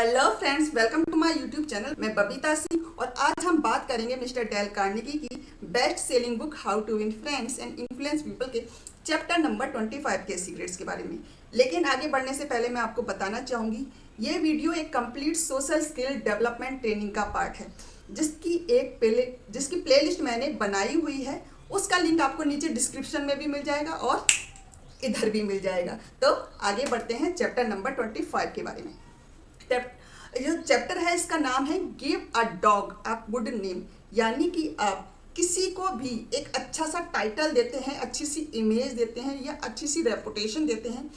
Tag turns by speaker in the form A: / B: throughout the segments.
A: Hello friends, welcome to my YouTube channel. मैं बबीता सिंह और आज हम बात करेंगे मिस्टर डेल कार्नेगी की best selling book how to win friends and influence people के चैप्टर नंबर 25 के सीक्रेट्स के बारे में। लेकिन आगे बढ़ने से पहले मैं आपको बताना चाहूँगी, ये वीडियो एक complete social skill development training का पार्ट है, जिसकी प्लेलिस्ट मैंने बनाई हुई है। उसका लिंक आपको नीचे डिस्क्रिप्शन में भी मिल जाएगा और इधर भी मिल जाएगा। तो आगे बढ़ते हैं चैप्टर नंबर 25 के बारे में। जो चैप्टर है इसका नाम है give a dog a good name, यानी कि आप किसी को भी एक अच्छा सा टाइटल देते हैं, अच्छी सी इमेज देते हैं या अच्छी सी रेपुटेशन देते हैं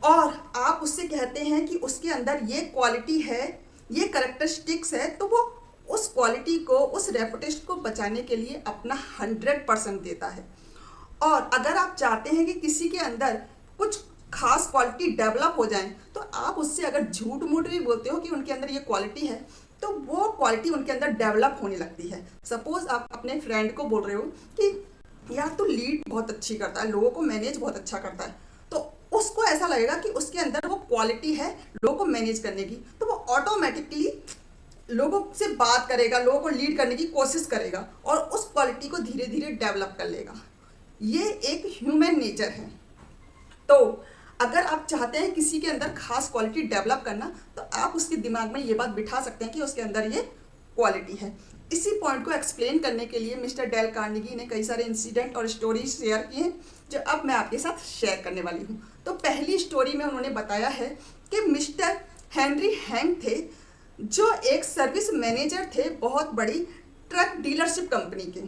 A: और आप उससे कहते हैं कि उसके अंदर ये क्वालिटी है, ये कैरेक्टरिस्टिक्स है, तो वो उस क्वालिटी को, उस रेपुटेशन को बचाने के लिए अपना 100% देता है। और अगर आप चाहते हैं कि किसी के अंदर कुछ खास क्वालिटी डेवलप हो जाए, तो आप उससे अगर झूठ मूठ भी बोलते हो कि उनके अंदर ये क्वालिटी है, तो वो क्वालिटी उनके अंदर डेवलप होने लगती है। सपोज आप अपने फ्रेंड को बोल रहे हो कि यार तू लीड बहुत अच्छी करता है, लोगों को मैनेज बहुत अच्छा करता है, तो उसको ऐसा लगेगा कि उसके अंदर वो क्वालिटी है लोगों को मैनेज करने की, तो वो ऑटोमेटिकली लोगों से बात करेगा, लोगों को लीड करने की कोशिश करेगा और उस क्वालिटी को धीरे धीरे डेवलप कर लेगा। ये एक ह्यूमन नेचर है। तो अगर आप चाहते हैं किसी के अंदर खास क्वालिटी डेवलप करना, तो आप उसके दिमाग में ये बात बिठा सकते हैं कि उसके अंदर ये क्वालिटी है। इसी पॉइंट को एक्सप्लेन करने के लिए मिस्टर डेल कार्नेगी ने कई सारे इंसिडेंट और स्टोरीज शेयर किए हैं, जो अब मैं आपके साथ शेयर करने वाली हूँ। तो पहली स्टोरी में उन्होंने बताया है कि मिस्टर हेनरी हैंक थे, जो एक सर्विस मैनेजर थे बहुत बड़ी ट्रक डीलरशिप कंपनी के।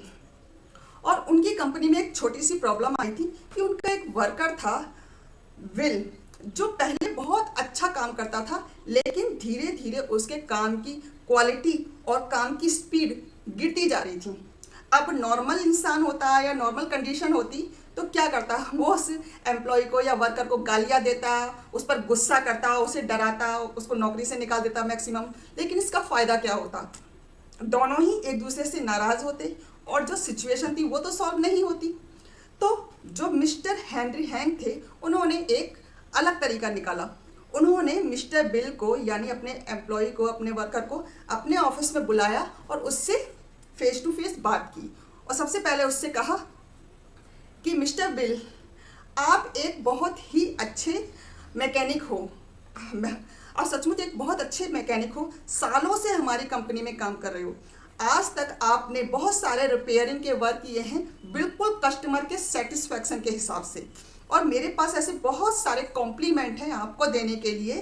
A: और उनकी कंपनी में एक छोटी सी प्रॉब्लम आई थी कि उनका एक वर्कर था विल, जो पहले बहुत अच्छा काम करता था, लेकिन धीरे धीरे उसके काम की क्वालिटी और काम की स्पीड गिरती जा रही थी। अब नॉर्मल इंसान होता या नॉर्मल कंडीशन होती तो क्या करता, वो उस एम्प्लॉय को या वर्कर को गालियाँ देता, उस पर गुस्सा करता, उसे डराता, उसको नौकरी से निकाल देता मैक्सिमम। लेकिन इसका फ़ायदा क्या होता, दोनों ही एक दूसरे से नाराज़ होते और जो सिचुएशन थी वो तो सॉल्व नहीं होती। तो जो मिस्टर हेनरी हैंक थे, उन्होंने एक अलग तरीका निकाला। उन्होंने मिस्टर बिल को, यानी अपने एम्प्लॉय को, अपने वर्कर को अपने ऑफिस में बुलाया और उससे फेस टू फेस बात की। और सबसे पहले उससे कहा कि मिस्टर बिल, आप एक बहुत ही अच्छे मैकेनिक हो और सचमुच एक बहुत अच्छे मैकेनिक हो, सालों से हमारी कंपनी में काम कर रहे हो। आज तक आपने बहुत सारे रिपेयरिंग के वर्क किए हैं, बिल्कुल कस्टमर के सेटिस्फैक्शन के हिसाब से। और मेरे पास ऐसे बहुत सारे कॉम्प्लीमेंट हैं आपको देने के लिए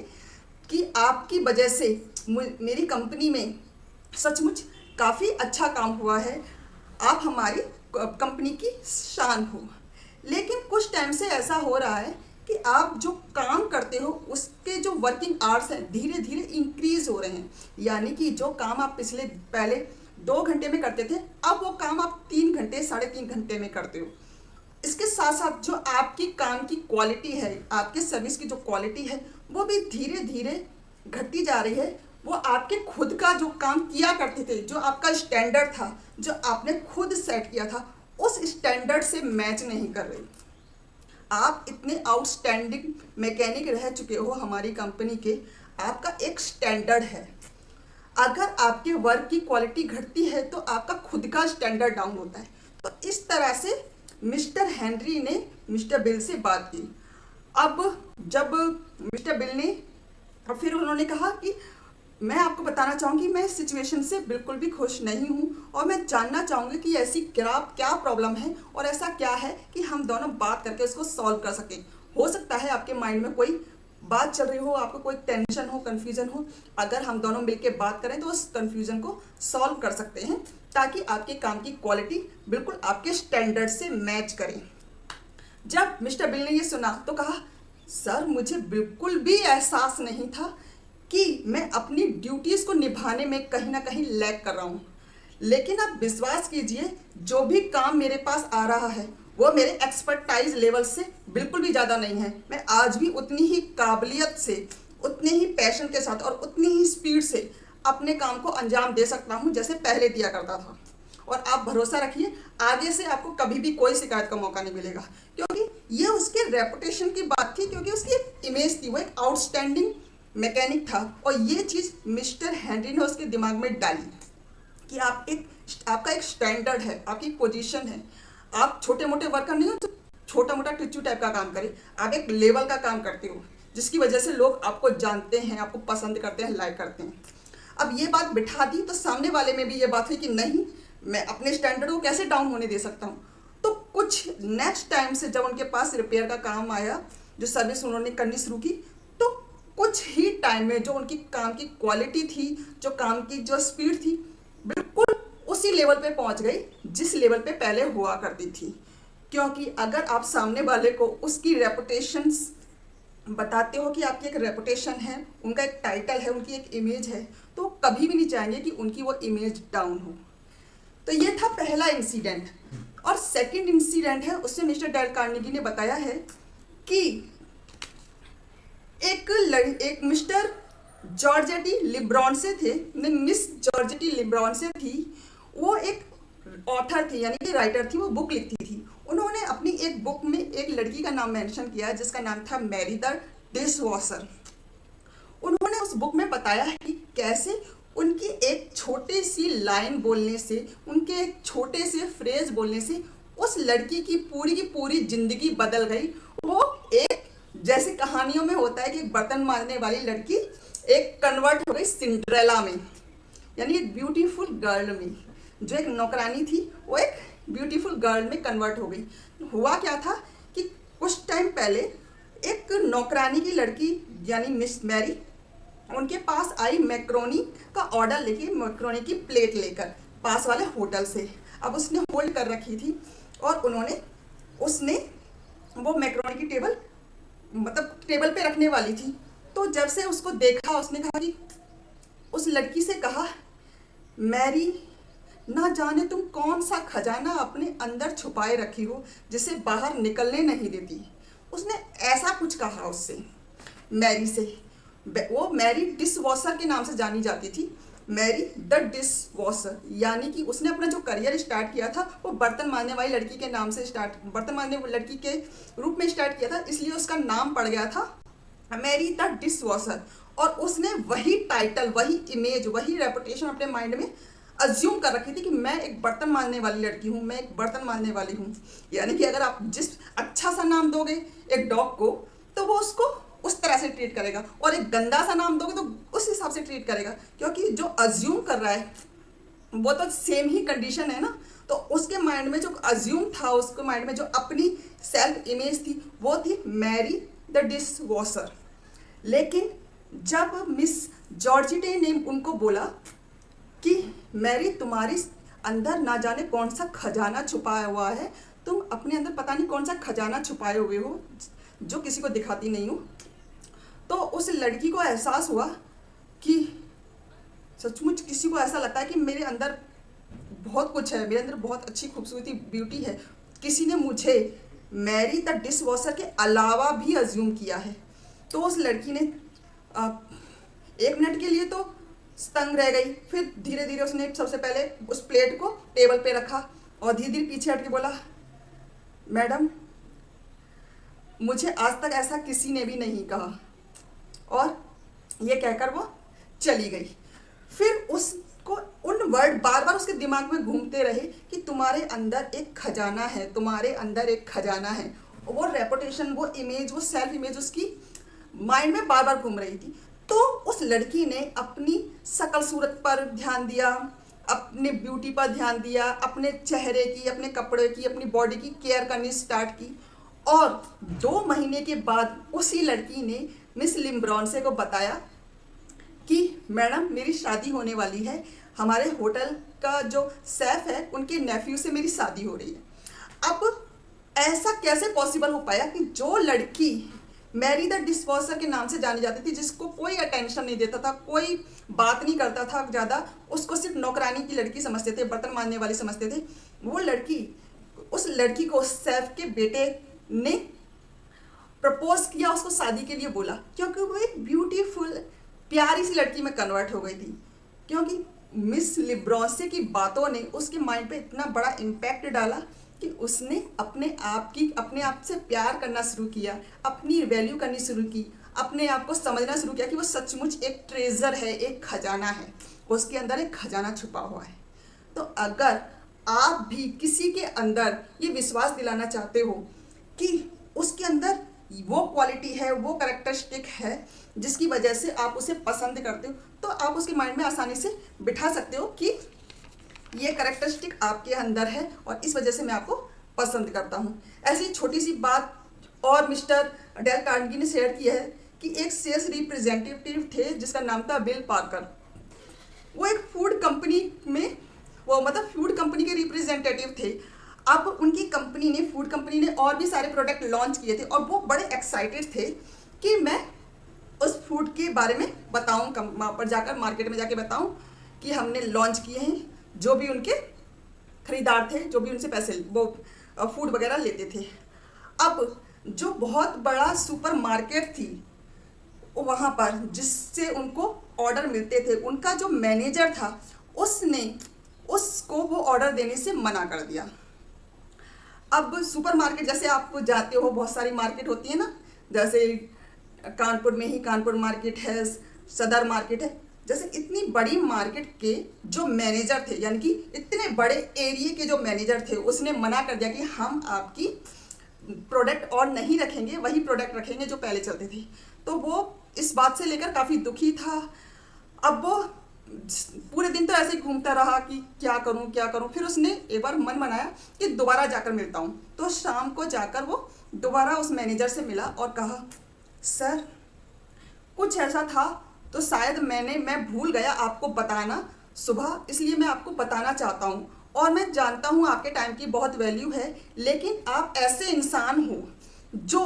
A: कि आपकी वजह से मेरी कंपनी में सचमुच काफ़ी अच्छा काम हुआ है, आप हमारी कंपनी की शान हो। लेकिन कुछ टाइम से ऐसा हो रहा है कि आप जो काम करते हो उसके जो वर्किंग आवर्स हैं धीरे धीरे इंक्रीज हो रहे हैं, यानी कि जो काम आप पहले 2 घंटे में करते थे, अब वो काम आप 3 घंटे 3.5 घंटे में करते हो। इसके साथ साथ जो आपकी काम की क्वालिटी है, आपके सर्विस की जो क्वालिटी है, वो भी धीरे धीरे घटती जा रही है। वो आपके खुद का जो काम किया करते थे, जो आपका स्टैंडर्ड था, जो आपने खुद सेट किया था, उस स्टैंडर्ड से मैच नहीं कर रही। आप इतने आउटस्टैंडिंग मैकेनिक रह चुके हो हमारी कंपनी के, आपका एक स्टैंडर्ड है। अगर आपके वर्क की क्वालिटी घटती है तो आपका खुद का स्टैंडर्ड डाउन होता है। तो इस तरह से मिस्टर हेनरी ने मिस्टर बिल से बात की। अब जब मिस्टर बिल ने, और फिर उन्होंने कहा कि मैं आपको बताना चाहूँगी मैं इस सिचुएशन से बिल्कुल भी खुश नहीं हूँ और मैं जानना चाहूँगी कि ऐसी क्या प्रॉब्लम है और ऐसा क्या है कि हम दोनों बात करके उसको सॉल्व कर सकें। हो सकता है आपके माइंड में कोई बात चल रही हो, आपको कोई टेंशन हो, कन्फ्यूज़न हो, अगर हम दोनों मिलकर बात करें तो उस कन्फ्यूज़न को सॉल्व कर सकते हैं, ताकि आपके काम की क्वालिटी बिल्कुल आपके स्टैंडर्ड से मैच करे। जब मिस्टर बिल ने ये सुना तो कहा, सर मुझे बिल्कुल भी एहसास नहीं था कि मैं अपनी ड्यूटीज़ को निभाने में कहीं ना कहीं लैग कर रहा हूँ। लेकिन आप विश्वास कीजिए, जो भी काम मेरे पास आ रहा है वो मेरे एक्सपर्टाइज लेवल से बिल्कुल भी ज़्यादा नहीं है। मैं आज भी उतनी ही काबिलियत से, उतने ही पैशन के साथ और उतनी ही स्पीड से अपने काम को अंजाम दे सकता हूँ जैसे पहले दिया करता था। और आप भरोसा रखिए, आगे से आपको कभी भी कोई शिकायत का मौका नहीं मिलेगा, क्योंकि ये उसके रेपुटेशन की बात थी, क्योंकि उसकी इमेज थी, वो एक आउटस्टैंडिंग मैकेनिक था और ये चीज़ मिस्टर हेनरी ने उसके दिमाग में डाली कि आपका एक स्टैंडर्ड है, आपकी पोजीशन है, आप छोटे मोटे वर्कर नहीं हो तो छोटा मोटा टिच्चू टाइप का काम करें, आप एक लेवल का काम करते हो जिसकी वजह से लोग आपको जानते हैं, आपको पसंद करते हैं, लाइक करते हैं। अब ये बात बिठा दी तो सामने वाले में भी ये बात हुई कि नहीं, मैं अपने स्टैंडर्ड को कैसे डाउन होने दे सकता हूँ। तो कुछ नेक्स्ट टाइम से जब उनके पास रिपेयर का काम आया, जो सर्विस उन्होंने करनी शुरू की, तो कुछ ही टाइम में जो उनकी काम की क्वालिटी थी, जो काम की जो स्पीड थी, बिल्कुल उसी लेवल पे पहुंच गई जिस लेवल पे पहले हुआ करती थी। क्योंकि अगर आप सामने वाले को उसकी रेपुटेशन बताते हो कि आपकी एक रेपुटेशन है, उनका एक टाइटल है, उनकी एक इमेज है, तो कभी भी नहीं चाहेंगे कि उनकी वो इमेज डाउन हो। तो ये था पहला इंसिडेंट। और सेकंड इंसिडेंट है, उससे मिस्टर डेल कार्नेगी ने बताया है कि एक मिस्टर जॉर्जेटी लिब्रॉन्से थे, मिस जॉर्जेटी लिब्रॉन्से थी, वो एक ऑथर थी, यानी कि राइटर थी, वो बुक लिखती थी। उन्होंने अपनी एक बुक में एक लड़की का नाम मेंशन किया जिसका नाम था मैरी द डिशवॉशर। उन्होंने उस बुक में बताया है कि कैसे उनकी एक छोटी सी लाइन बोलने से, उनके एक छोटे से फ्रेज बोलने से उस लड़की की पूरी जिंदगी बदल गई। वो एक, जैसे कहानियों में होता है कि एक बर्तन मारने वाली लड़की एक कन्वर्ट हो गई सिंड्रेला में, यानी एक ब्यूटीफुल गर्ल में। जो एक नौकरानी थी वो एक ब्यूटीफुल गर्ल में कन्वर्ट हो गई। हुआ क्या था कि कुछ टाइम पहले एक नौकरानी की लड़की यानी मिस मैरी उनके पास आई मैक्रोनी का ऑर्डर लेके, मैक्रोनी की प्लेट लेकर पास वाले होटल से। अब उसने होल्ड कर रखी थी और उसने वो मैक्रोनी की टेबल पे रखने वाली थी। तो जब से उसको देखा, उसने कहा कि उस लड़की से कहा, मैरी, ना जाने तुम कौन सा खजाना अपने अंदर छुपाए रखी हो जिसे बाहर निकलने नहीं देती। उसने ऐसा कुछ कहा उससे, मैरी से। वो मैरी डिशवॉशर के नाम से जानी जाती थी, मैरी द डिशवॉशर, यानी कि उसने अपना जो करियर स्टार्ट किया था वो बर्तन मारने वाली लड़की के नाम से बर्तन मारने वाली लड़की के रूप में स्टार्ट किया था, इसलिए उसका नाम पड़ गया था मैरी द डिशवॉशर। और उसने वही टाइटल, वही इमेज, वही रेपुटेशन अपने माइंड में अज्यूम कर रखी थी कि मैं एक बर्तन मारने वाली लड़की हूँ, मैं एक बर्तन मारने वाली हूँ। यानी कि अगर आप जिस अच्छा सा नाम दोगे एक डॉग को तो वो उसको उस तरह से ट्रीट करेगा, और एक गंदा सा नाम दोगे तो उस हिसाब से ट्रीट करेगा, क्योंकि जो अज्यूम कर रहा है वो तो सेम ही कंडीशन है ना। तो उसके माइंड में जो अज्यूम था, उसके माइंड में जो अपनी सेल्फ इमेज थी वो थी मैरी द डिशवॉशर। लेकिन जब मिस जॉर्जिटे ने उनको बोला कि मैरी, तुम्हारी अंदर ना जाने कौन सा खजाना छुपाया हुआ है, तुम अपने अंदर पता नहीं कौन सा खजाना छुपाए हुए हो जो किसी को दिखाती नहीं हो। तो उस लड़की को एहसास हुआ कि सचमुच किसी को ऐसा लगता है कि मेरे अंदर बहुत कुछ है, मेरे अंदर बहुत अच्छी खूबसूरती, ब्यूटी है, किसी ने मुझे मैरी द डिशवॉशर के अलावा भी अज्यूम किया है। तो उस लड़की ने 1 मिनट के लिए तो तंग रह गई, फिर धीरे धीरे उसने सबसे पहले उस प्लेट को टेबल पे रखा और धीरे धीरे पीछे हट के बोला, मैडम, मुझे आज तक ऐसा किसी ने भी नहीं कहा। और ये कहकर वो चली गई। फिर उसको उन वर्ड बार बार उसके दिमाग में घूमते रहे कि तुम्हारे अंदर एक खजाना है, तुम्हारे अंदर एक खजाना है। वो रेपुटेशन, वो इमेज, वो सेल्फ इमेज उसकी माइंड में बार बार घूम रही थी। तो उस लड़की ने अपनी शकल सूरत पर ध्यान दिया, अपने ब्यूटी पर ध्यान दिया, अपने चेहरे की, अपने कपड़े की, अपनी बॉडी की केयर करनी स्टार्ट की। और 2 महीने के बाद उसी लड़की ने मिस लिब्रॉन्से को बताया कि मैडम, मेरी शादी होने वाली है, हमारे होटल का जो शेफ है उनके नेफ्यू से मेरी शादी हो रही है। अब ऐसा कैसे पॉसिबल हो पाया कि जो लड़की मैरी द डिशवॉशर के नाम से जानी जाती थी, जिसको कोई अटेंशन नहीं देता था, कोई बात नहीं करता था ज़्यादा, उसको सिर्फ नौकरानी की लड़की समझते थे, बर्तन मारने वाली समझते थे, वो लड़की, उस लड़की को शेफ के बेटे ने प्रपोज किया, उसको शादी के लिए बोला, क्योंकि वो एक ब्यूटीफुल प्यारी सी लड़की में कन्वर्ट हो गई थी। क्योंकि मिस लिब्रॉन्से की बातों ने उसके माइंड पे इतना बड़ा इम्पैक्ट डाला कि उसने अपने आप से प्यार करना शुरू किया, अपनी वैल्यू करनी शुरू की, अपने आप को समझना शुरू किया कि वो सचमुच एक ट्रेजर है, एक खजाना है, उसके अंदर एक खजाना छुपा हुआ है। तो अगर आप भी किसी के अंदर ये विश्वास दिलाना चाहते हो कि उसके अंदर वो क्वालिटी है, वो कैरेक्टरिस्टिक है जिसकी वजह से आप उसे पसंद करते हो, तो आप उसके माइंड में आसानी से बिठा सकते हो कि ये कैरेक्टरिस्टिक आपके अंदर है और इस वजह से मैं आपको पसंद करता हूँ। ऐसी छोटी सी बात और मिस्टर डेल कार्नेगी ने शेयर की है कि एक सेल्स रिप्रेजेंटेटिव थे जिसका नाम था बिल पार्कर। वो एक फूड कंपनी में फूड कंपनी के रिप्रेजेंटेटिव थे। अब उनकी कंपनी ने, फूड कंपनी ने और भी सारे प्रोडक्ट लॉन्च किए थे और वो बड़े एक्साइटेड थे कि मैं उस फूड के बारे में बताऊं, वहाँ पर जाकर मार्केट में जाके बताऊं कि हमने लॉन्च किए हैं। जो भी उनके खरीदार थे, जो भी उनसे पैसे वो फूड वगैरह लेते थे। अब जो बहुत बड़ा सुपर मार्केट थी वहाँ पर जिससे उनको ऑर्डर मिलते थे, उनका जो मैनेजर था उसने उसको वो ऑर्डर देने से मना कर दिया। अब सुपर मार्केट, जैसे आप जाते हो, बहुत सारी मार्केट होती है ना, जैसे कानपुर में ही कानपुर मार्केट है, सदर मार्केट है, जैसे इतनी बड़ी मार्केट के जो मैनेजर थे, यानी कि इतने बड़े एरिया के जो मैनेजर थे, उसने मना कर दिया कि हम आपकी प्रोडक्ट और नहीं रखेंगे, वही प्रोडक्ट रखेंगे जो पहले चलते थे। तो वो इस बात से लेकर काफ़ी दुखी था। अब वो पूरे दिन तो ऐसे ही घूमता रहा कि क्या करूं। फिर उसने एक बार मन बनाया कि दोबारा जाकर मिलता हूं। तो शाम को जाकर वो दोबारा उस मैनेजर से मिला और कहा, सर कुछ ऐसा था तो शायद मैं भूल गया आपको बताना सुबह, इसलिए मैं आपको बताना चाहता हूं। और मैं जानता हूं आपके टाइम की बहुत वैल्यू है, लेकिन आप ऐसे इंसान हो जो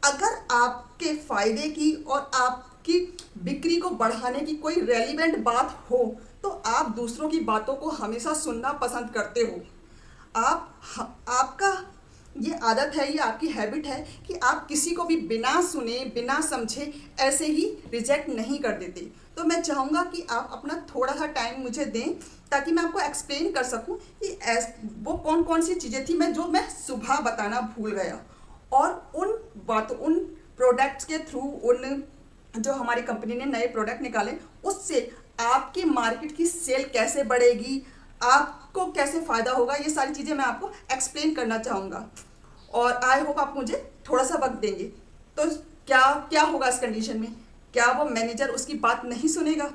A: अगर आपके फ़ायदे की और आपकी बिक्री को बढ़ाने की कोई रेलिवेंट बात हो तो आप दूसरों की बातों को हमेशा सुनना पसंद करते हो। आपका ये आदत है, ये आपकी हैबिट है कि आप किसी को भी बिना सुने, बिना समझे ऐसे ही रिजेक्ट नहीं कर देते। तो मैं चाहूँगा कि आप अपना थोड़ा सा टाइम मुझे दें ताकि मैं आपको एक्सप्लेन कर सकूं कि वो कौन कौन सी चीज़ें थी मैं सुबह बताना भूल गया। और उन प्रोडक्ट्स के थ्रू, उन जो हमारी कंपनी ने नए प्रोडक्ट निकाले, उससे आपकी मार्केट की सेल कैसे बढ़ेगी, आपको कैसे फ़ायदा होगा, ये सारी चीज़ें मैं आपको एक्सप्लेन करना चाहूँगा। और आई होप आप मुझे थोड़ा सा वक्त देंगे। तो क्या होगा इस कंडीशन में? क्या वो मैनेजर उसकी बात नहीं सुनेगा?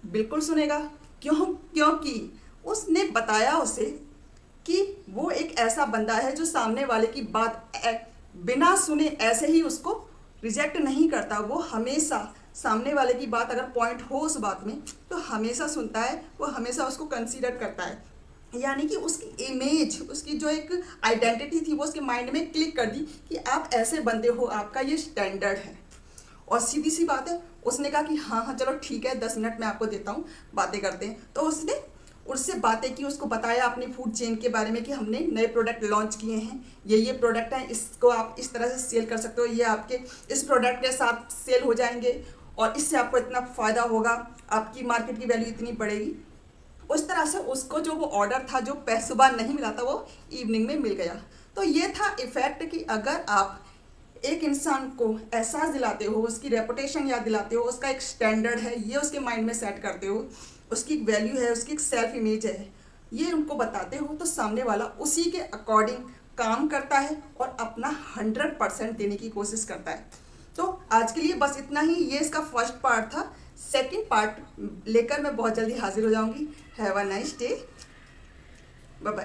A: बिल्कुल सुनेगा। क्योंकि उसने बताया उसे कि वो एक ऐसा बंदा है जो सामने वाले की बात बिना सुने ऐसे ही उसको रिजेक्ट नहीं करता। वो हमेशा सामने वाले की बात, अगर पॉइंट हो उस बात में, तो हमेशा सुनता है, वो हमेशा उसको कंसीडर करता है। यानी कि उसकी इमेज, उसकी जो एक आइडेंटिटी थी वो उसके माइंड में क्लिक कर दी कि आप ऐसे बंदे हो, आपका ये स्टैंडर्ड है। और सीधी सी बात है, उसने कहा कि हाँ चलो ठीक है, 10 मिनट मैं आपको देता हूँ, बातें करते हैं। तो उसने उससे बातें की, उसको बताया अपनी फूड चेन के बारे में कि हमने नए प्रोडक्ट लॉन्च किए हैं, ये प्रोडक्ट हैं, इसको आप इस तरह से सेल कर सकते हो, ये आपके इस प्रोडक्ट के साथ सेल हो जाएंगे और इससे आपको इतना फ़ायदा होगा, आपकी मार्केट की वैल्यू इतनी बढ़ेगी। उस तरह से उसको जो वो ऑर्डर था, जो सुबह नहीं मिला था, वो इवनिंग में मिल गया। तो ये था इफ़ेक्ट कि अगर आप एक इंसान को एहसास दिलाते हो, उसकी रेपुटेशन याद दिलाते हो, उसका एक स्टैंडर्ड है, ये उसके माइंड में सेट करते हो, उसकी एक वैल्यू है, उसकी एक सेल्फ इमेज है, ये उनको बताते हो, तो सामने वाला उसी के अकॉर्डिंग काम करता है और अपना 100% देने की कोशिश करता है। तो आज के लिए बस इतना ही। ये इसका फर्स्ट पार्ट था। सेकंड पार्ट लेकर मैं बहुत जल्दी हाजिर हो जाऊंगी। Have a nice day, bye bye.